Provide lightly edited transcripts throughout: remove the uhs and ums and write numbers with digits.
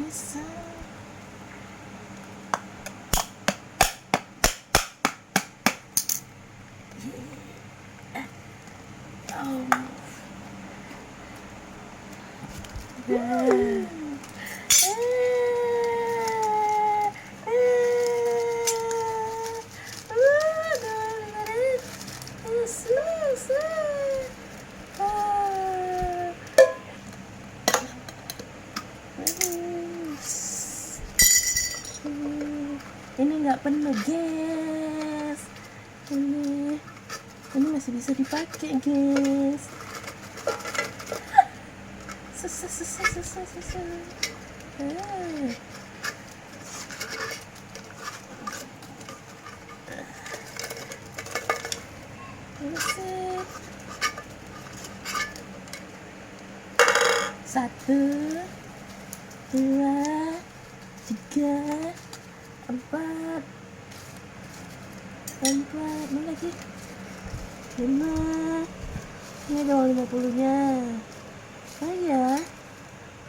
bisa. Ini nggak penuh, guys. Ini masih bisa dipakai, guys. Satu, dua, tiga, empat, mana lagi? 5. Ini dong 50-nya. Ya,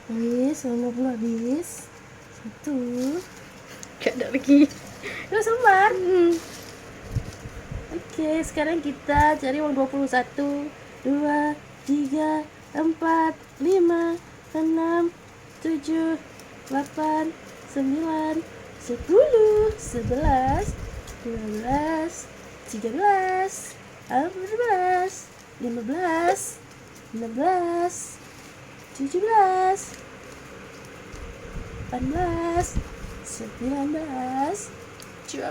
habis 50 habis. 1. Gak ada lagi. 2 lembar. Oke, sekarang kita cari uang 21, 2, 3, 4, 5, 6, 7, 8, 9, 10, 11, 12, 13, 14, 15, 16, 17, 18, 19, 20,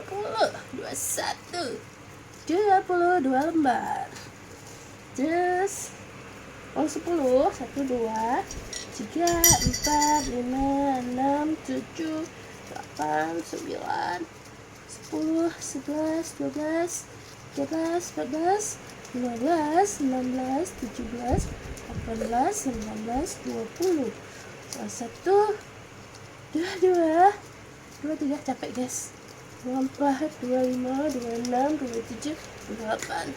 21, 22 lembar. Terus uang 10, 1, 2, 3, 4, 5, 6, 7, 8, 9, 10, 11, 12, 13, 14, 15, 16, 17, 18, 19, 20. 1, 2, 3, capek, guys. 24, 25, 26, 27, 28,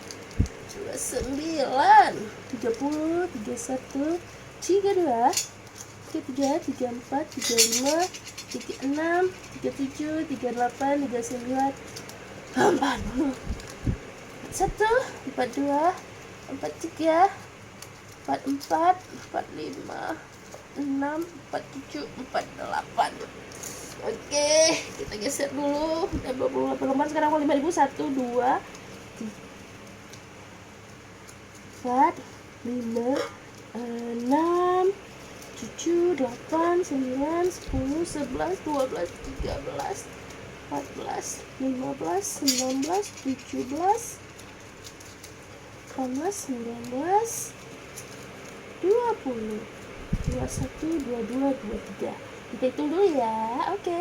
29, 30, 31, 32, 33, 34, 35, 36, 37, 38, 39, 40. 1, 42, 43, 44, 45, 6, 47, 48. Oke, kita geser dulu. Udah 28 lembar, sekarang mau 5.000. 1, 2, 3, 4, 5, 6, 7, 8, 9, 10, 11, 12, 13, 14, 15, 16, 17, 18, 19, 20, 21, 22, 23. Kita hitung dulu ya. Oke.